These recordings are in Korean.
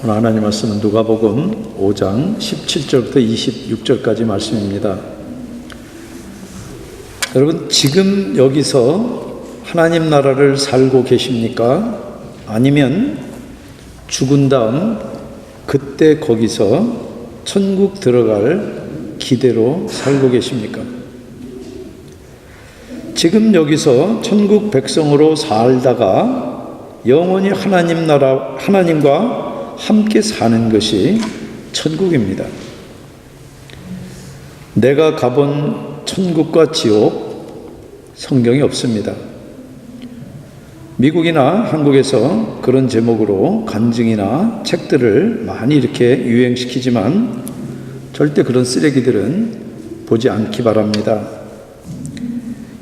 오늘 하나님 말씀은 누가복음 5장 17절부터 26절까지 말씀입니다. 여러분, 지금 여기서 하나님 나라를 살고 계십니까? 아니면 죽은 다음 그때 거기서 천국 들어갈 기대로 살고 계십니까? 지금 여기서 천국 백성으로 살다가 영원히 하나님과 함께 사는 것이 천국입니다. 내가 가본 천국과 지옥, 성경이 없습니다. 미국이나 한국에서 그런 제목으로 간증이나 책들을 많이 이렇게 유행시키지만 절대 그런 쓰레기들은 보지 않기 바랍니다.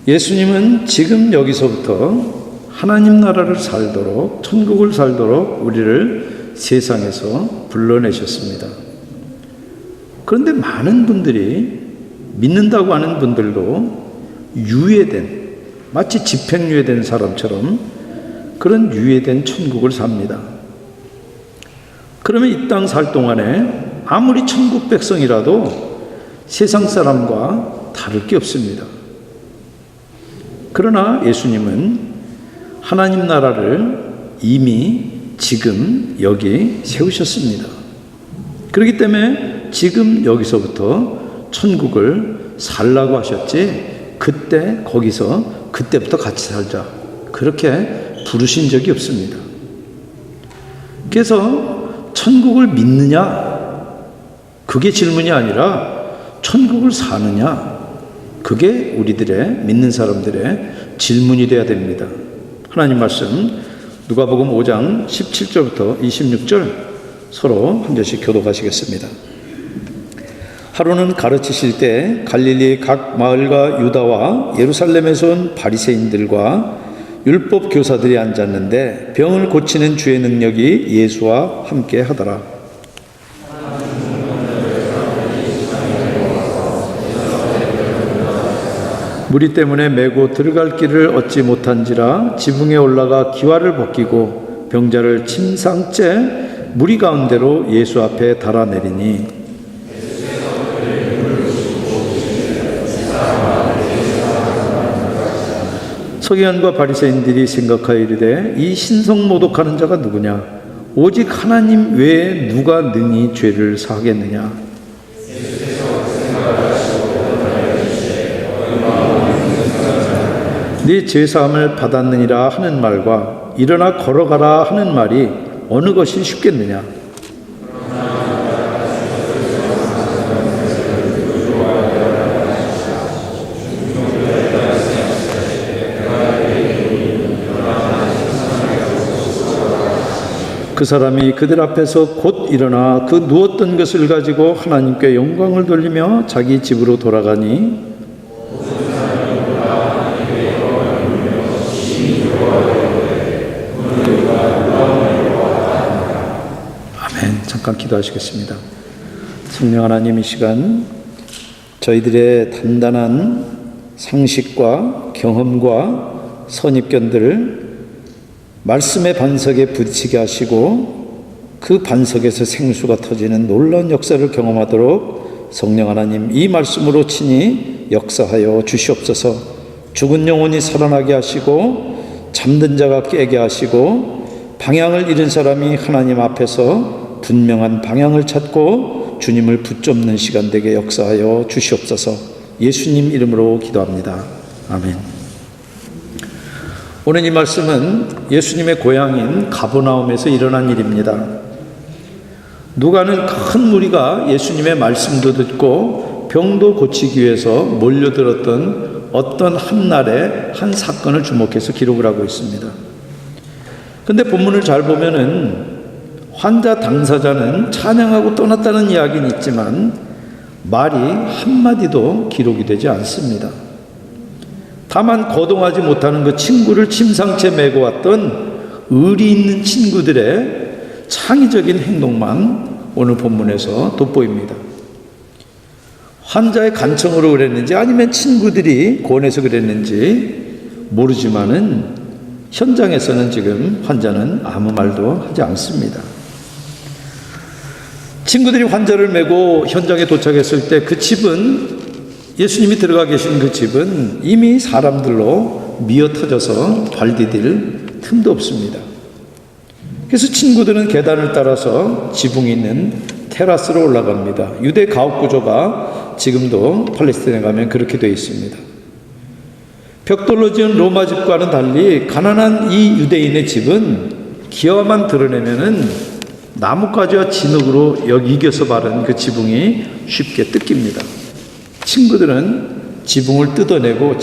예수님은 지금 여기서부터 하나님 나라를 살도록, 천국을 살도록 우리를 세상에서 불러내셨습니다. 그런데 많은 분들이, 믿는다고 하는 분들도 유예된, 마치 집행유예된 사람처럼 그런 유예된 천국을 삽니다. 그러면 이 땅 살 동안에 아무리 천국 백성이라도 세상 사람과 다를 게 없습니다. 그러나 예수님은 하나님 나라를 이미 지금 여기 세우셨습니다. 그렇기 때문에 지금 여기서부터 천국을 살라고 하셨지, 그때 거기서 그때부터 같이 살자, 그렇게 부르신 적이 없습니다. 그래서 천국을 믿느냐, 그게 질문이 아니라 천국을 사느냐, 그게 우리들의, 믿는 사람들의 질문이 되어야 됩니다. 하나님 말씀 누가복음 5장 17절부터 26절 서로 한 절씩 교독하시겠습니다. 하루는 가르치실 때 갈릴리 각 마을과 유다와 예루살렘에서 온 바리새인들과 율법 교사들이 앉았는데 병을 고치는 주의 능력이 예수와 함께 하더라. 무리 때문에 메고 들어갈 길을 얻지 못한지라 지붕에 올라가 기와를 벗기고 병자를 침상째 무리 가운데로 예수 앞에 달아내리니 서기관과 바리새인들이 생각하여 이르되 이 신성모독하는 자가 누구냐? 오직 하나님 외에 누가 능히 죄를 사하겠느냐? 네 죄사함을 받았느니라 하는 말과 일어나 걸어가라 하는 말이 어느 것이 쉽겠느냐? 그 사람이 그들 앞에서 곧 일어나 그 누웠던 것을 가지고 하나님께 영광을 돌리며 자기 집으로 돌아가니 잠깐 기도하시겠습니다. 성령 하나님, 이 시간 저희들의 단단한 상식과 경험과 선입견들을 말씀의 반석에 부딪히게 하시고 그 반석에서 생수가 터지는 놀라운 역사를 경험하도록 성령 하나님, 이 말씀으로 친히 역사하여 주시옵소서. 죽은 영혼이 살아나게 하시고 잠든 자가 깨게 하시고 방향을 잃은 사람이 하나님 앞에서 분명한 방향을 찾고 주님을 붙잡는 시간 되게 역사하여 주시옵소서. 예수님 이름으로 기도합니다. 아멘. 오늘 이 말씀은 예수님의 고향인 가버나움에서 일어난 일입니다. 누가는 큰 무리가 예수님의 말씀도 듣고 병도 고치기 위해서 몰려들었던 어떤 한 날의 한 사건을 주목해서 기록을 하고 있습니다. 그런데 본문을 잘 보면은 환자 당사자는 찬양하고 떠났다는 이야기는 있지만 말이 한마디도 기록이 되지 않습니다. 다만 거동하지 못하는 그 친구를 침상째 메고 왔던 의리 있는 친구들의 창의적인 행동만 오늘 본문에서 돋보입니다. 환자의 간청으로 그랬는지 아니면 친구들이 권해서 그랬는지 모르지만은 현장에서는 지금 환자는 아무 말도 하지 않습니다. 친구들이 환자를 메고 현장에 도착했을 때 그 집은, 예수님이 들어가 계신 그 집은 이미 사람들로 미어 터져서 발 디딜 틈도 없습니다. 그래서 친구들은 계단을 따라서 지붕이 있는 테라스로 올라갑니다. 유대 가옥 구조가 지금도 팔레스타인에 가면 그렇게 되어 있습니다. 벽돌로 지은 로마 집과는 달리 가난한 이 유대인의 집은 기와만 드러내면은 나뭇가지와 진흙으로 이겨서 바른 그 지붕이 쉽게 뜯깁니다. 친구들은 지붕을 뜯어내고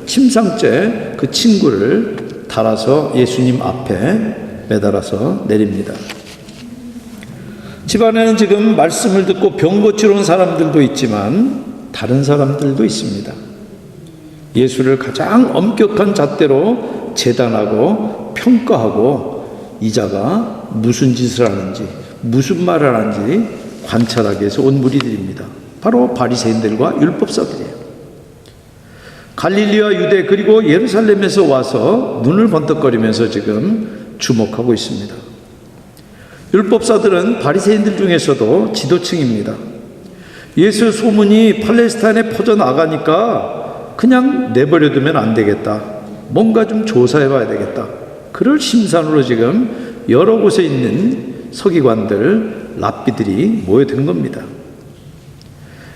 침상째 그 친구를 달아서 예수님 앞에 매달아서 내립니다. 집안에는 지금 말씀을 듣고 병 고치러 온 사람들도 있지만 다른 사람들도 있습니다. 예수를 가장 엄격한 잣대로 재단하고 평가하고 이 자가 무슨 짓을 하는지, 무슨 말을 하는지 관찰하기 위해서 온 무리들입니다. 바로 바리새인들과 율법사들이에요. 갈릴리와 유대 그리고 예루살렘에서 와서 눈을 번쩍거리면서 지금 주목하고 있습니다. 율법사들은 바리새인들 중에서도 지도층입니다. 예수 소문이 팔레스타인에 퍼져나가니까 그냥 내버려두면 안 되겠다. 뭔가 좀 조사해봐야 되겠다. 그럴 심산으로 지금 여러 곳에 있는 서기관들, 랍비들이 모여든 겁니다.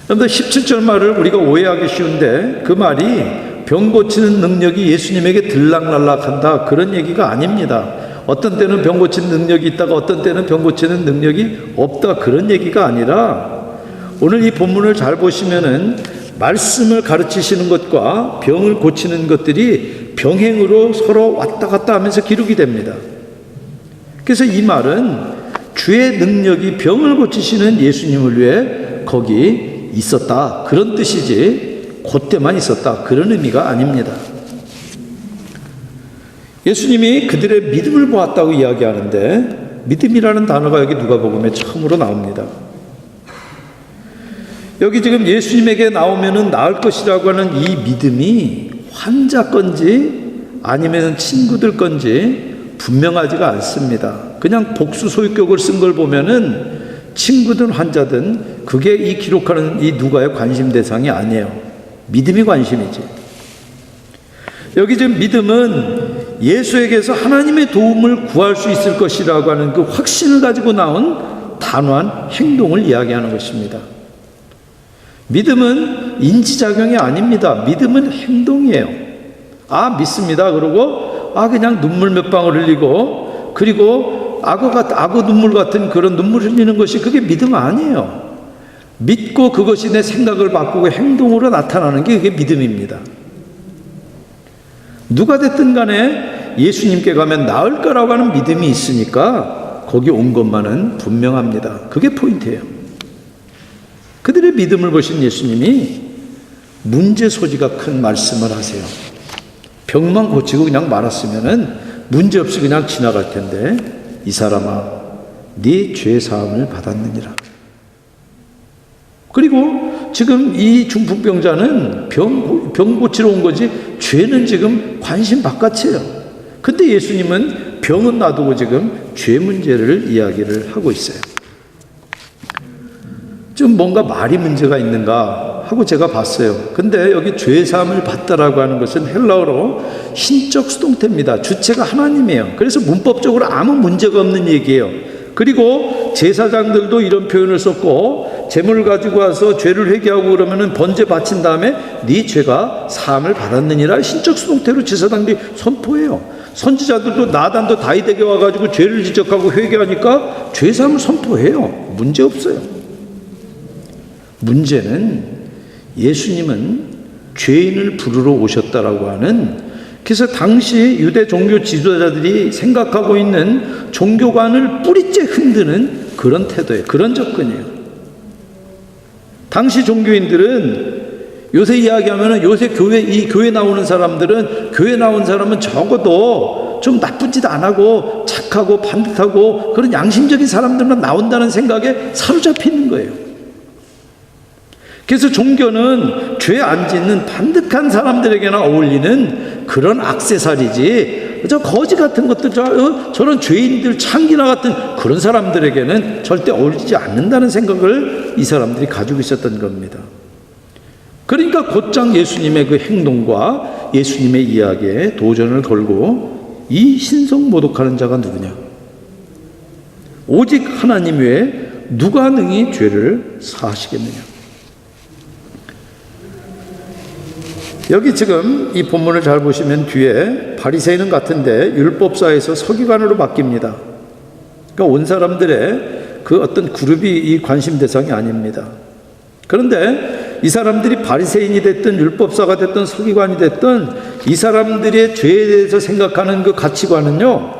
그런데 17절 말을 우리가 오해하기 쉬운데 그 말이 병 고치는 능력이 예수님에게 들락날락한다 그런 얘기가 아닙니다. 어떤 때는 병 고치는 능력이 있다가 어떤 때는 병 고치는 능력이 없다 그런 얘기가 아니라 오늘 이 본문을 잘 보시면은 말씀을 가르치시는 것과 병을 고치는 것들이 병행으로 서로 왔다 갔다 하면서 기록이 됩니다. 그래서 이 말은 주의 능력이 병을 고치시는 예수님을 위해 거기 있었다 그런 뜻이지 그때만 있었다 그런 의미가 아닙니다. 예수님이 그들의 믿음을 보았다고 이야기하는데 믿음이라는 단어가 여기 누가복음에 처음으로 나옵니다. 여기 지금 예수님에게 나오면은 나을 것이라고 하는 이 믿음이 환자 건지 아니면 친구들 건지 분명하지가 않습니다. 그냥 복수 소유격을 쓴 걸 보면은 친구든 환자든 그게 이 기록하는 이 누가의 관심 대상이 아니에요. 믿음이 관심이지. 여기 지금 믿음은 예수에게서 하나님의 도움을 구할 수 있을 것이라고 하는 그 확신을 가지고 나온 단호한 행동을 이야기하는 것입니다. 믿음은 인지작용이 아닙니다. 믿음은 행동이에요. 아, 믿습니다. 그러고 그냥 눈물 몇 방울 흘리고 그리고 악어 눈물 같은 그런 눈물 흘리는 것이 그게 믿음 아니에요. 믿고 그것이 내 생각을 바꾸고 행동으로 나타나는 게 그게 믿음입니다. 누가 됐든 간에 예수님께 가면 나을 거라고 하는 믿음이 있으니까 거기 온 것만은 분명합니다. 그게 포인트예요. 그들의 믿음을 보신 예수님이 문제 소지가 큰 말씀을 하세요. 병만 고치고 그냥 말았으면은 문제 없이 그냥 지나갈 텐데 이 사람아 네 죄 사함을 받았느니라. 그리고 지금 이 중풍병자는 병 고치러 온 거지 죄는 지금 관심 바깥이에요. 근데 예수님은 병은 놔두고 지금 죄 문제를 이야기를 하고 있어요. 좀 뭔가 말이 문제가 있는가 하고 제가 봤어요. 근데 여기 죄 사함을 받다라고 하는 것은 헬라어로 신적 수동태입니다. 주체가 하나님이에요. 그래서 문법적으로 아무 문제가 없는 얘기예요. 그리고 제사장들도 이런 표현을 썼고 제물을 가지고 와서 죄를 회개하고 그러면은 번제 바친 다음에 네 죄가 사함을 받았느니라 신적 수동태로 제사장들이 선포해요. 선지자들도 나단도 다윗에게 와가지고 죄를 지적하고 회개하니까 죄 사함을 선포해요. 문제 없어요. 문제는 예수님은 죄인을 부르러 오셨다라고 하는, 그래서 당시 유대 종교 지도자들이 생각하고 있는 종교관을 뿌리째 흔드는 그런 태도예요. 그런 접근이에요. 당시 종교인들은 요새 이야기하면 요새 교회 나오는 사람들은 교회 나온 사람은 적어도 좀 나쁜 짓 안 하고 착하고 반듯하고 그런 양심적인 사람들만 나온다는 생각에 사로잡히는 거예요. 그래서 종교는 죄 안 짓는 반듯한 사람들에게나 어울리는 그런 액세서리지 저 거지 같은 것들, 저런 죄인들, 창기나 같은 그런 사람들에게는 절대 어울리지 않는다는 생각을 이 사람들이 가지고 있었던 겁니다. 그러니까 곧장 예수님의 그 행동과 예수님의 이야기에 도전을 걸고, 이 신성모독하는 자가 누구냐? 오직 하나님 외에 누가 능히 죄를 사하시겠느냐? 여기 지금 이 본문을 잘 보시면 뒤에 바리새인은 같은데 율법사에서 서기관으로 바뀝니다. 그러니까 온 사람들의 그 어떤 그룹이 이 관심 대상이 아닙니다. 그런데 이 사람들이 바리새인이 됐든 율법사가 됐든 서기관이 됐든 이 사람들의 죄에 대해서 생각하는 그 가치관은요,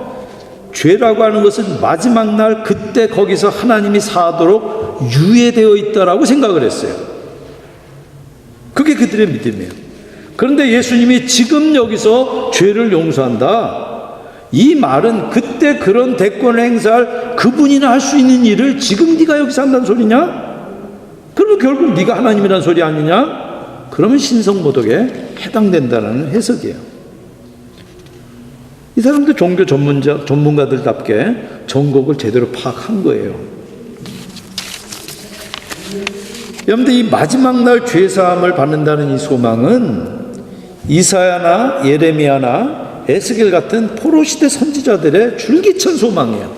죄라고 하는 것은 마지막 날 그때 거기서 하나님이 사하도록 유예되어 있다라고 생각을 했어요. 그게 그들의 믿음이에요. 그런데 예수님이 지금 여기서 죄를 용서한다, 이 말은 그때 그런 대권을 행사할 그분이나 할 수 있는 일을 지금 네가 여기서 한다는 소리냐? 그러면 결국 네가 하나님이라는 소리 아니냐? 그러면 신성모독에 해당된다는 해석이에요. 이 사람도 종교 전문가들답게 정곡을 제대로 파악한 거예요. 여러분들, 이 마지막 날 죄사함을 받는다는 이 소망은 이사야나 예레미야나 에스겔 같은 포로시대 선지자들의 줄기찬 소망이에요.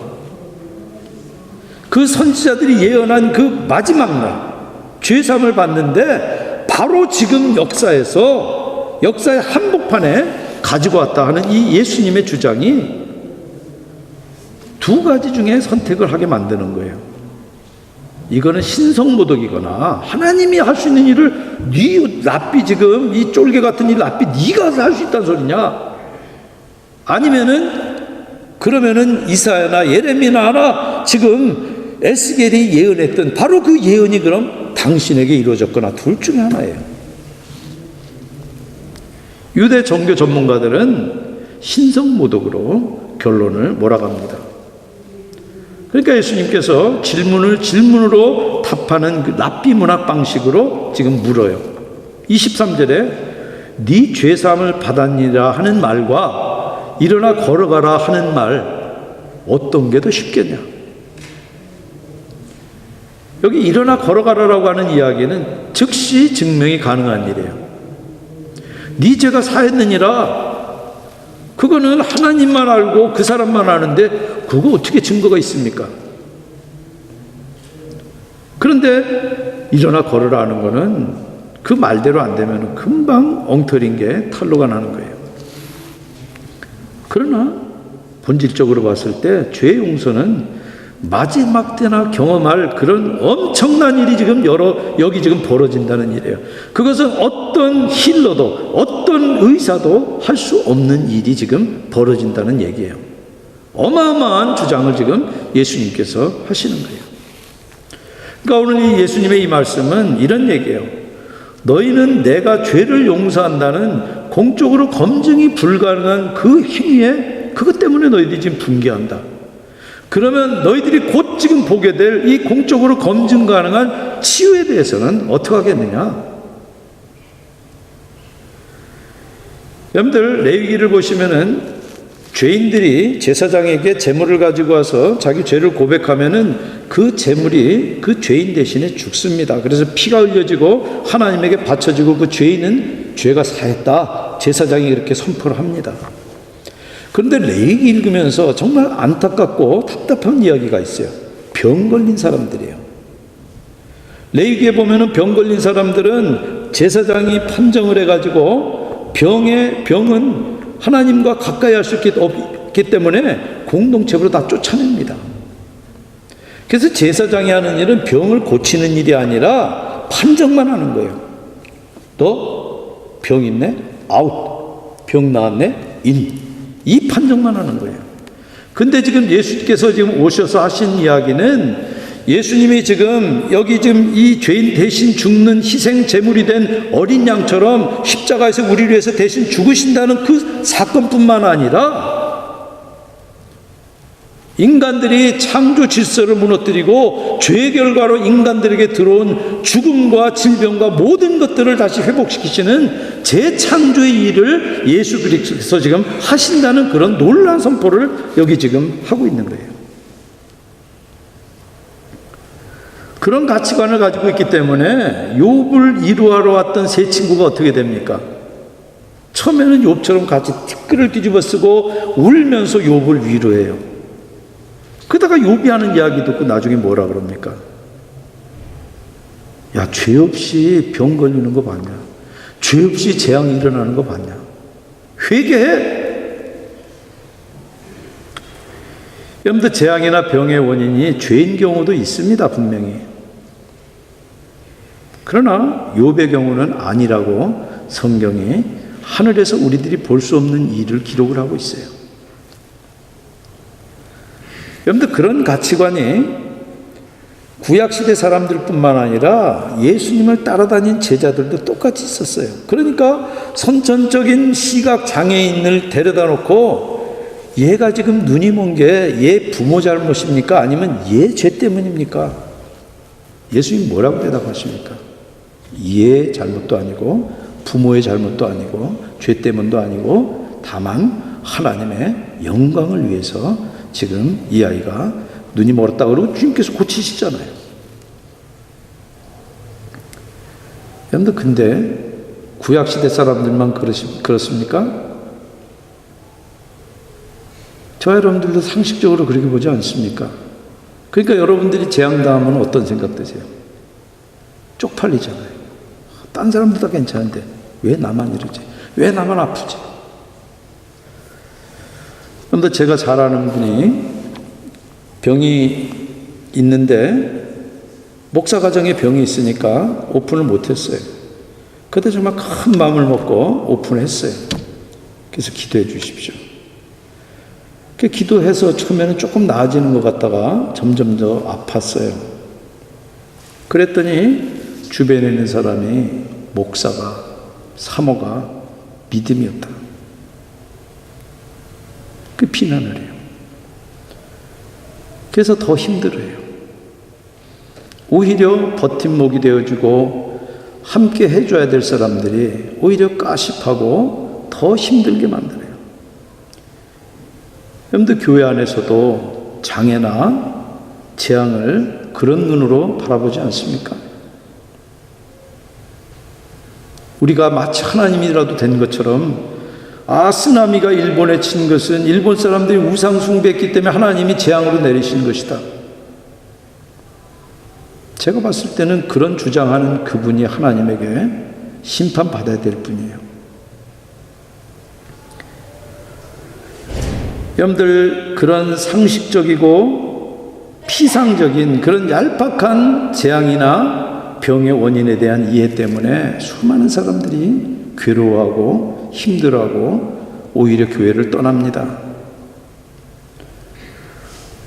그 선지자들이 예언한 그 마지막 날 죄사함을 받는데 바로 지금 역사의 한복판에 가지고 왔다 하는 이 예수님의 주장이 두 가지 중에 선택을 하게 만드는 거예요. 이거는 신성모독이거나 하나님이 할 수 있는 일을 네 랍비, 지금 이 쫄개 같은 이 랍비 네가 할 수 있다는 소리냐? 그러면은 이사야나 예레미야나 지금 에스겔이 예언했던 바로 그 예언이 그럼 당신에게 이루어졌거나 둘 중에 하나예요. 유대 종교 전문가들은 신성모독으로 결론을 몰아갑니다. 그러니까 예수님께서 질문으로 답하는 그 랍비 문학 방식으로 지금 물어요. 23절에 네 죄사함을 받았니라 하는 말과 일어나 걸어가라 하는 말, 어떤 게 더 쉽겠냐? 여기 일어나 걸어가라라고 하는 이야기는 즉시 증명이 가능한 일이에요. 네 죄가 사했느니라, 그거는 하나님만 알고 그 사람만 아는데 그거 어떻게 증거가 있습니까? 그런데 일어나 걸으라 하는 거는 그 말대로 안 되면 금방 엉터리인 게 탄로가 나는 거예요. 그러나 본질적으로 봤을 때 죄 용서는 마지막 때나 경험할 그런 엄청난 일이 지금 여기 지금 벌어진다는 일이에요. 그것은 어떤 힐러도 어떤 의사도 할 수 없는 일이 지금 벌어진다는 얘기예요. 어마어마한 주장을 지금 예수님께서 하시는 거예요. 그러니까 오늘 이 예수님의 이 말씀은 이런 얘기예요. 너희는 내가 죄를 용서한다는 공적으로 검증이 불가능한 그 행위에, 그것 때문에 너희들이 지금 분개한다. 그러면 너희들이 곧 지금 보게 될 이 공적으로 검증 가능한 치유에 대해서는 어떻게 하겠느냐? 여러분들, 레위기를 보시면은 죄인들이 제사장에게 제물을 가지고 와서 자기 죄를 고백하면은 그 제물이 그 죄인 대신에 죽습니다. 그래서 피가 흘려지고 하나님에게 바쳐지고 그 죄인은 죄가 사했다, 제사장이 그렇게 선포를 합니다. 그런데 레위기 읽으면서 정말 안타깝고 답답한 이야기가 있어요. 병 걸린 사람들이에요. 레위기에 보면은 병 걸린 사람들은 제사장이 판정을 해가지고 병은 하나님과 가까이 할 수 없기 때문에 공동체로 다 쫓아냅니다. 그래서 제사장이 하는 일은 병을 고치는 일이 아니라 판정만 하는 거예요. 너 병 있네? 아웃. 병 나았네? 인. 이 판정만 하는 거예요. 근데 지금 예수님께서 지금 오셔서 하신 이야기는 예수님이 지금 여기 지금 이 죄인 대신 죽는 희생 제물이 된 어린 양처럼 십자가에서 우리를 위해서 대신 죽으신다는 그 사건뿐만 아니라 인간들이 창조 질서를 무너뜨리고 죄의 결과로 인간들에게 들어온 죽음과 질병과 모든 것들을 다시 회복시키시는 재창조의 일을 예수 그리스도께서 지금 하신다는 그런 놀라운 선포를 여기 지금 하고 있는 거예요. 그런 가치관을 가지고 있기 때문에 욥을 이루하러 왔던 세 친구가 어떻게 됩니까? 처음에는 욥처럼 같이 티끌을 뒤집어 쓰고 울면서 욥을 위로해요. 그러다가 욥이 하는 이야기 듣고 나중에 뭐라 그럽니까? 야, 죄 없이 병 걸리는 거 봤냐? 죄 없이 재앙이 일어나는 거 봤냐? 회개해! 여러분들, 재앙이나 병의 원인이 죄인 경우도 있습니다, 분명히. 그러나 욥의 경우는 아니라고 성경이 하늘에서 우리들이 볼 수 없는 일을 기록을 하고 있어요. 여러분들, 그런 가치관이 구약시대 사람들뿐만 아니라 예수님을 따라다닌 제자들도 똑같이 있었어요. 그러니까 선천적인 시각장애인을 데려다 놓고 얘가 지금 눈이 먼 게 얘 부모 잘못입니까? 아니면 얘 죄 때문입니까? 예수님 뭐라고 대답하십니까? 얘 잘못도 아니고 부모의 잘못도 아니고 죄 때문도 아니고 다만 하나님의 영광을 위해서 지금 이 아이가 눈이 멀었다 그러고 주님께서 고치시잖아요. 여러분들, 근데 구약시대 사람들만 그렇습니까? 저와 여러분들도 상식적으로 그렇게 보지 않습니까? 그러니까 여러분들이 재앙당하면 어떤 생각 드세요? 쪽팔리잖아요. 딴 사람들 다 괜찮은데 왜 나만 이러지? 왜 나만 아프지? 그런데 제가 잘 아는 분이 병이 있는데 목사 가정에 병이 있으니까 오픈을 못했어요. 그때 정말 큰 마음을 먹고 오픈했어요. 그래서 기도해 주십시오. 그 기도해서 처음에는 조금 나아지는 것 같다가 점점 더 아팠어요. 그랬더니 주변에 있는 사람이 목사가, 사모가 믿음이 없다. 그 비난을 해요. 그래서 더 힘들어요. 오히려 버팀목이 되어주고 함께 해줘야 될 사람들이 오히려 가십하고 더 힘들게 만들어요. 여러분들, 교회 안에서도 장애나 재앙을 그런 눈으로 바라보지 않습니까? 우리가 마치 하나님이라도 된 것처럼, 쓰나미가 일본에 친 것은 일본 사람들이 우상 숭배했기 때문에 하나님이 재앙으로 내리신 것이다. 제가 봤을 때는 그런 주장하는 그분이 하나님에게 심판받아야 될 분이에요. 여러분들, 그런 상식적이고 피상적인 그런 얄팍한 재앙이나 병의 원인에 대한 이해 때문에 수많은 사람들이 괴로워하고 힘들어하고 오히려 교회를 떠납니다.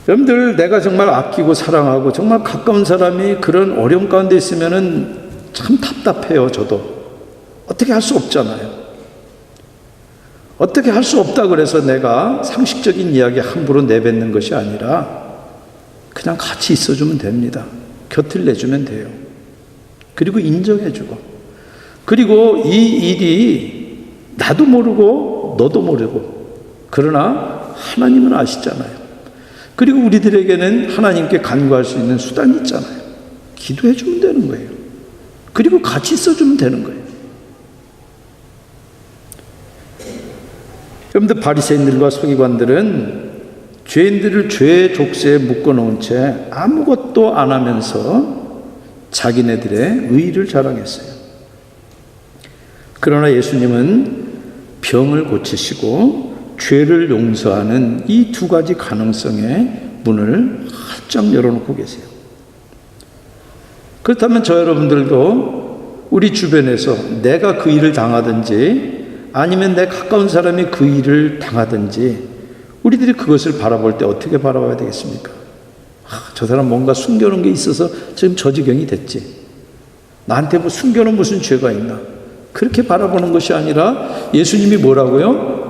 여러분들, 내가 정말 아끼고 사랑하고 정말 가까운 사람이 그런 어려움 가운데 있으면은 참 답답해요. 저도 어떻게 할 수 없잖아요. 어떻게 할 수 없다 그래서 내가 상식적인 이야기 함부로 내뱉는 것이 아니라 그냥 같이 있어주면 됩니다. 곁을 내주면 돼요. 그리고 인정해주고, 그리고 이 일이 나도 모르고 너도 모르고, 그러나 하나님은 아시잖아요. 그리고 우리들에게는 하나님께 간구할 수 있는 수단이 있잖아요. 기도해주면 되는 거예요. 그리고 같이 있어주면 되는 거예요. 여러분들, 바리새인들과 서기관들은 죄인들을 죄의 족쇄에 묶어놓은 채 아무것도 안 하면서 자기네들의 의의를 자랑했어요. 그러나 예수님은 병을 고치시고 죄를 용서하는 이 두 가지 가능성의 문을 활짝 열어놓고 계세요. 그렇다면 저 여러분들도 우리 주변에서 내가 그 일을 당하든지 아니면 내 가까운 사람이 그 일을 당하든지 우리들이 그것을 바라볼 때 어떻게 바라봐야 되겠습니까? 저 사람 뭔가 숨겨놓은 게 있어서 지금 저 지경이 됐지. 나한테 뭐 숨겨놓은 무슨 죄가 있나? 그렇게 바라보는 것이 아니라 예수님이 뭐라고요?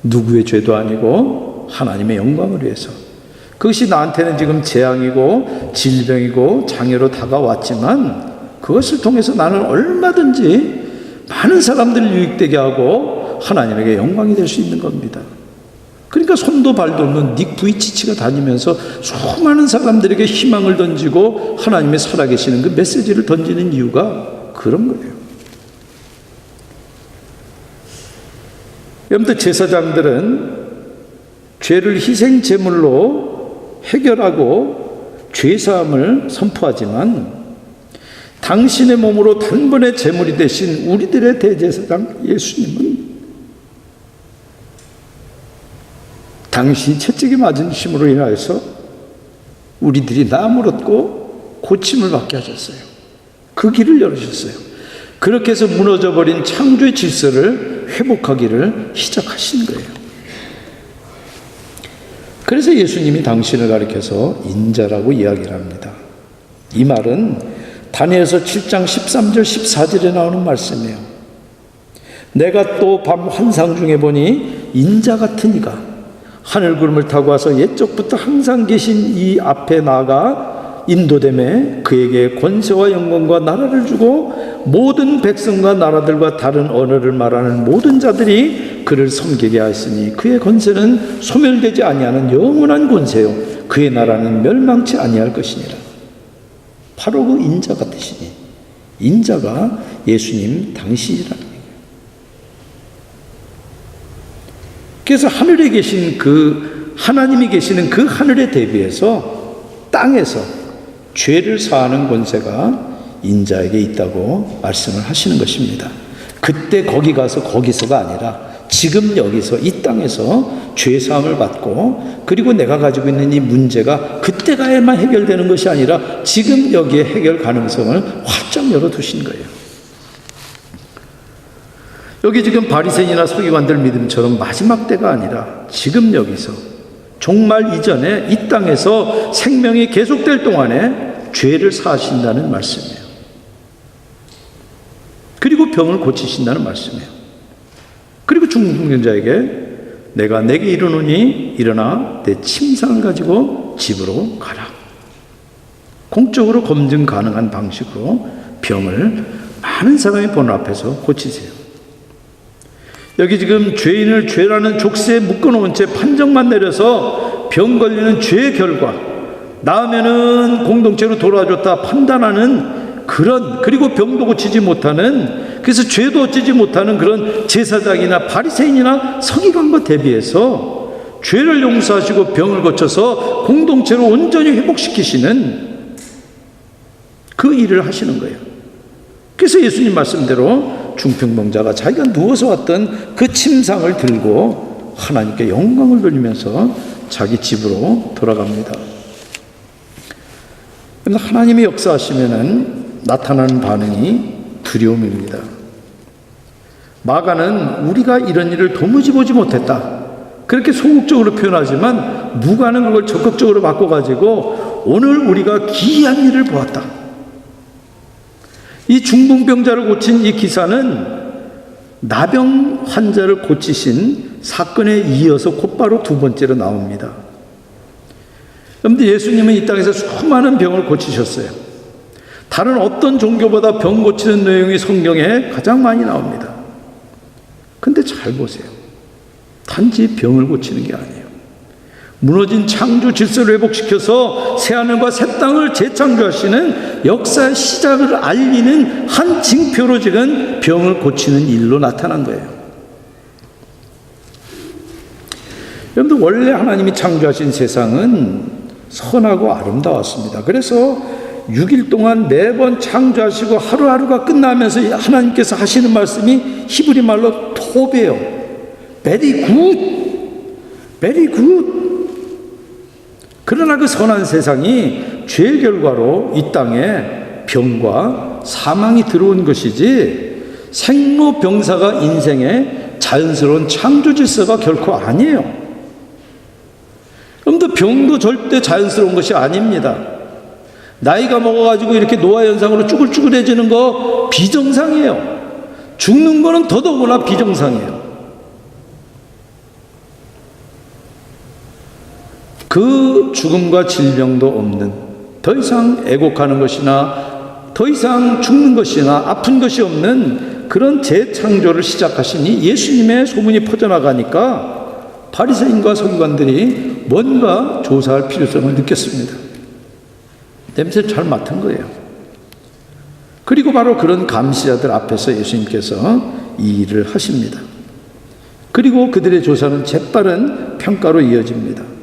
누구의 죄도 아니고 하나님의 영광을 위해서. 그것이 나한테는 지금 재앙이고 질병이고 장애로 다가왔지만 그것을 통해서 나는 얼마든지 많은 사람들을 유익되게 하고 하나님에게 영광이 될 수 있는 겁니다. 그러니까 손도 발도 없는 닉 부이치치가 다니면서 수많은 사람들에게 희망을 던지고 하나님의 살아계시는 그 메시지를 던지는 이유가 그런 거예요. 여러분들, 제사장들은 죄를 희생 제물로 해결하고 죄사함을 선포하지만 당신의 몸으로 단번에 제물이 되신 우리들의 대제사장 예수님은 당신이 채찍에 맞은 힘으로 인하여서 우리들이 나음을 얻고 고침을 받게 하셨어요. 그 길을 열어주셨어요. 그렇게 해서 무너져버린 창조의 질서를 회복하기를 시작하신 거예요. 그래서 예수님이 당신을 가리켜서 인자라고 이야기를 합니다. 이 말은 다니엘서 7장 13절 14절에 나오는 말씀이에요. 내가 또 밤 환상 중에 보니 인자 같은 이가 하늘 구름을 타고 와서 옛적부터 항상 계신 이 앞에 나아가 인도됨에 그에게 권세와 영광과 나라를 주고 모든 백성과 나라들과 다른 언어를 말하는 모든 자들이 그를 섬기게 하였으니 그의 권세는 소멸되지 아니하는 영원한 권세요 그의 나라는 멸망치 아니할 것이니라. 바로 그 인자 같으시니 인자가 예수님 당신이라는 거예요. 그래서 하늘에 계신 그 하나님이 계시는 그 하늘에 대비해서 땅에서 죄를 사하는 권세가 인자에게 있다고 말씀을 하시는 것입니다. 그때 거기 가서 거기서가 아니라 지금 여기서 이 땅에서 죄 사함을 받고 그리고 내가 가지고 있는 이 문제가 그때 가야만 해결되는 것이 아니라 지금 여기에 해결 가능성을 활짝 열어두신 거예요. 여기 지금 바리새인이나 서기관들 믿음처럼 마지막 때가 아니라 지금 여기서 종말 이전에 이 땅에서 생명이 계속될 동안에 죄를 사하신다는 말씀이에요. 그리고 병을 고치신다는 말씀이에요. 그리고 중풍병자에게 내가 내게 이르노니 일어나 내 침상을 가지고 집으로 가라. 공적으로 검증 가능한 방식으로 병을 많은 사람이 보는 앞에서 고치세요. 여기 지금 죄인을 죄라는 족쇄에 묶어놓은 채 판정만 내려서 병 걸리는 죄의 결과 나으면은 공동체로 돌아줬다 판단하는 그런, 그리고 병도 고치지 못하는, 그래서 죄도 어찌지 못하는 그런 제사장이나 바리새인이나 서기관과 대비해서 죄를 용서하시고 병을 고쳐서 공동체로 온전히 회복시키시는 그 일을 하시는 거예요. 그래서 예수님 말씀대로 중풍병자가 자기가 누워서 왔던 그 침상을 들고 하나님께 영광을 돌리면서 자기 집으로 돌아갑니다. 그런데 하나님이 역사하시면은 나타나는 반응이 두려움입니다. 마가는 우리가 이런 일을 도무지 보지 못했다, 그렇게 소극적으로 표현하지만 누가는 그걸 적극적으로 바꿔가지고 오늘 우리가 기이한 일을 보았다. 이 중풍병자를 고친 이 기사는 나병 환자를 고치신 사건에 이어서 곧바로 두 번째로 나옵니다. 그런데 예수님은 이 땅에서 수많은 병을 고치셨어요. 다른 어떤 종교보다 병 고치는 내용이 성경에 가장 많이 나옵니다. 근데 잘 보세요. 단지 병을 고치는 게 아니에요. 무너진 창조 질서를 회복시켜서 새하늘과 새 땅을 재창조하시는 역사의 시작을 알리는 한 징표로 지금 병을 고치는 일로 나타난 거예요. 여러분들, 원래 하나님이 창조하신 세상은 선하고 아름다웠습니다. 그래서 6일 동안 4번 창조하시고 하루하루가 끝나면서 하나님께서 하시는 말씀이 히브리 말로 톱이에요. Very good, very good. 그러나 그 선한 세상이 죄의 결과로 이 땅에 병과 사망이 들어온 것이지 생로병사가 인생의 자연스러운 창조 질서가 결코 아니에요. 그런데 병도 절대 자연스러운 것이 아닙니다. 나이가 먹어가지고 이렇게 노화현상으로 쭈글쭈글해지는 거 비정상이에요. 죽는 거는 더더구나 비정상이에요. 그 죽음과 질병도 없는, 더 이상 애곡하는 것이나 더 이상 죽는 것이나 아픈 것이 없는 그런 재창조를 시작하시니 예수님의 소문이 퍼져나가니까 바리새인과 서기관들이 뭔가 조사할 필요성을 느꼈습니다. 냄새를 잘 맡은 거예요. 그리고 바로 그런 감시자들 앞에서 예수님께서 이 일을 하십니다. 그리고 그들의 조사는 재빠른 평가로 이어집니다.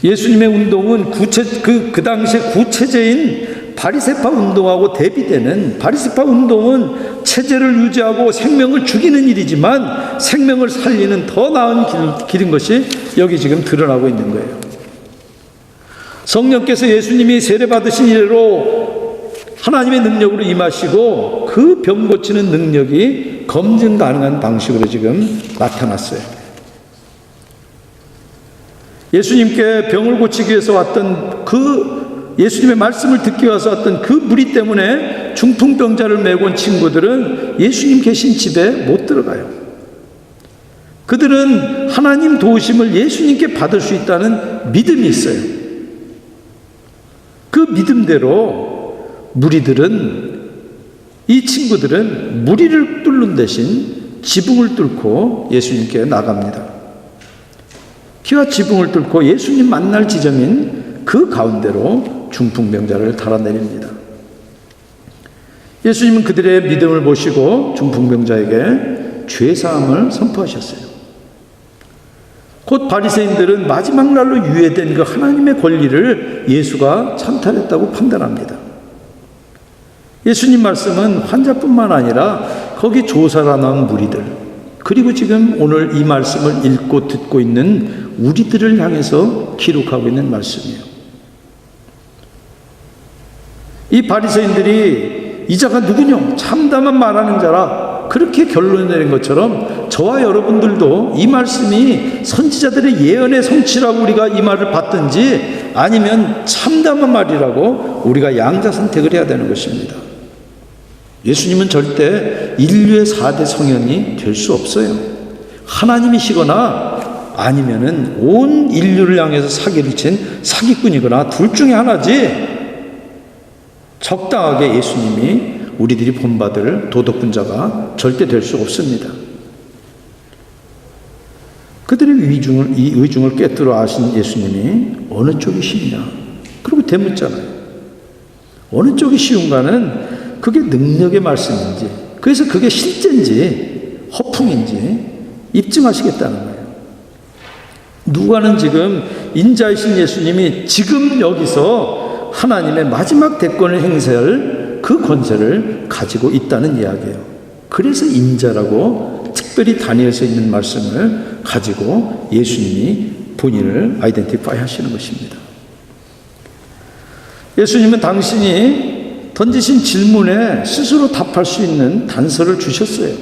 예수님의 운동은 그 당시에 구체제인 바리새파 운동하고 대비되는, 바리새파 운동은 체제를 유지하고 생명을 죽이는 일이지만 생명을 살리는 더 나은 길인 것이 여기 지금 드러나고 있는 거예요. 성령께서 예수님이 세례받으신 이래로 하나님의 능력으로 임하시고 그 병 고치는 능력이 검증 가능한 방식으로 지금 나타났어요. 예수님께 병을 고치기 위해서 왔던 예수님의 말씀을 듣기 위해서 왔던 그 무리 때문에 중풍병자를 메고 온 친구들은 예수님 계신 집에 못 들어가요. 그들은 하나님 도우심을 예수님께 받을 수 있다는 믿음이 있어요. 그 믿음대로 이 친구들은 무리를 뚫는 대신 지붕을 뚫고 예수님께 나갑니다. 키와 지붕을 뚫고 예수님 만날 지점인 그 가운데로 중풍병자를 달아내립니다. 예수님은 그들의 믿음을 보시고 중풍병자에게 죄사함을 선포하셨어요. 곧 바리새인들은 마지막 날로 유예된 그 하나님의 권리를 예수가 찬탈했다고 판단합니다. 예수님 말씀은 환자뿐만 아니라 거기 조사가 나온 무리들, 그리고 지금 오늘 이 말씀을 읽고 듣고 있는 우리들을 향해서 기록하고 있는 말씀이에요. 이 바리새인들이 이 자가 누구냐? 참담한 말하는 자라, 그렇게 결론 내린 것처럼 저와 여러분들도 이 말씀이 선지자들의 예언의 성취라고 우리가 이 말을 받든지 아니면 참담한 말이라고 우리가 양자 선택을 해야 되는 것입니다. 예수님은 절대 인류의 4대 성현이 될 수 없어요. 하나님이시거나 아니면은 온 인류를 향해서 사기를 친 사기꾼이거나 둘 중에 하나지, 적당하게 예수님이 우리들이 본받을 도덕분자가 절대 될 수 없습니다. 그들의 이 의중을 꿰뚫어 아신 예수님이 어느 쪽이 쉽냐? 그리고 되묻잖아요. 어느 쪽이 쉬운가는 그게 능력의 말씀인지, 그래서 그게 실제인지 허풍인지 입증하시겠다는 거예요. 누가는 지금 인자이신 예수님이 지금 여기서 하나님의 마지막 대권을 행사할 그 권세를 가지고 있다는 이야기예요. 그래서 인자라고 특별히 다니엘서 있는 말씀을 가지고 예수님이 본인을 아이덴티파이 하시는 것입니다. 예수님은 당신이 던지신 질문에 스스로 답할 수 있는 단서를 주셨어요.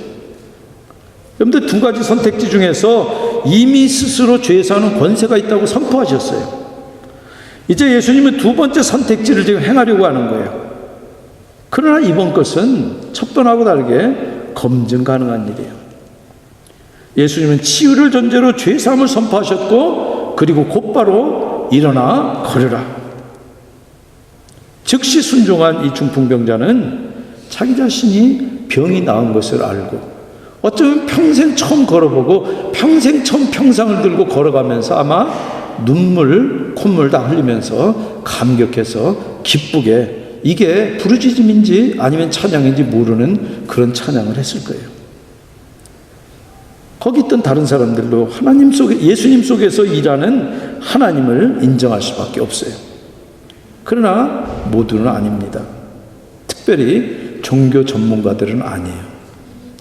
여러분들 두 가지 선택지 중에서 이미 스스로 죄사하는 권세가 있다고 선포하셨어요. 이제 예수님은 두 번째 선택지를 지금 행하려고 하는 거예요. 그러나 이번 것은 첫 번하고 다르게 검증 가능한 일이에요. 예수님은 치유를 전제로 죄사함을 선포하셨고, 그리고 곧바로 일어나 걸으라. 즉시 순종한 이 중풍병자는 자기 자신이 병이 나은 것을 알고, 어쩌면 평생 처음 걸어보고 평생 처음 평상을 들고 걸어가면서 아마 눈물, 콧물 다 흘리면서 감격해서 기쁘게, 이게 부르짖음인지 아니면 찬양인지 모르는 그런 찬양을 했을 거예요. 거기 있던 다른 사람들도 하나님 속에, 예수님 속에서 일하는 하나님을 인정할 수밖에 없어요. 그러나 모두는 아닙니다. 특별히 종교 전문가들은 아니에요.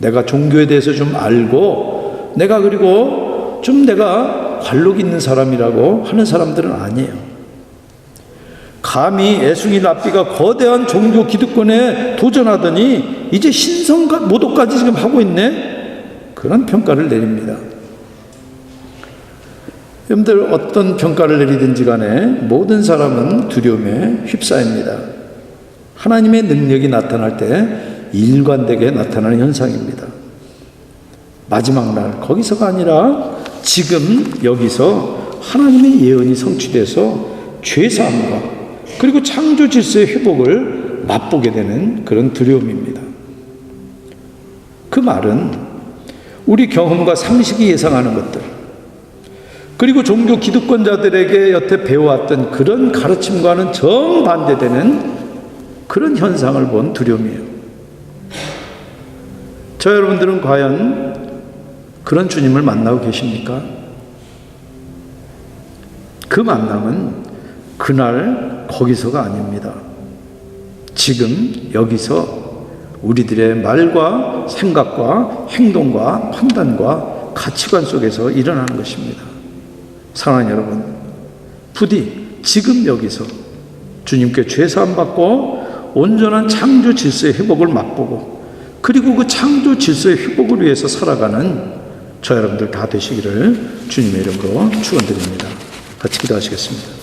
내가 종교에 대해서 좀 알고 그리고 좀 내가 관록 있는 사람이라고 하는 사람들은 아니에요. 감히 애숭이 랍비가 거대한 종교 기득권에 도전하더니 이제 신성 모독까지 지금 하고 있네? 그런 평가를 내립니다. 여러분들 어떤 평가를 내리든지 간에 모든 사람은 두려움에 휩싸입니다. 하나님의 능력이 나타날 때 일관되게 나타나는 현상입니다. 마지막 날, 거기서가 아니라 지금 여기서 하나님의 예언이 성취돼서 죄사함과 그리고 창조 질서의 회복을 맛보게 되는 그런 두려움입니다. 그 말은 우리 경험과 상식이 예상하는 것들, 그리고 종교 기득권자들에게 여태 배워왔던 그런 가르침과는 정반대되는 그런 현상을 본 두려움이에요. 저 여러분들은 과연 그런 주님을 만나고 계십니까? 그 만남은 그날 거기서가 아닙니다. 지금 여기서 우리들의 말과 생각과 행동과 판단과 가치관 속에서 일어나는 것입니다. 사랑하는 여러분, 부디 지금 여기서 주님께 죄사함 받고 온전한 창조 질서의 회복을 맛보고 그리고 그 창조 질서의 회복을 위해서 살아가는 저 여러분들 다 되시기를 주님의 이름으로 축원드립니다. 같이 기도하시겠습니다.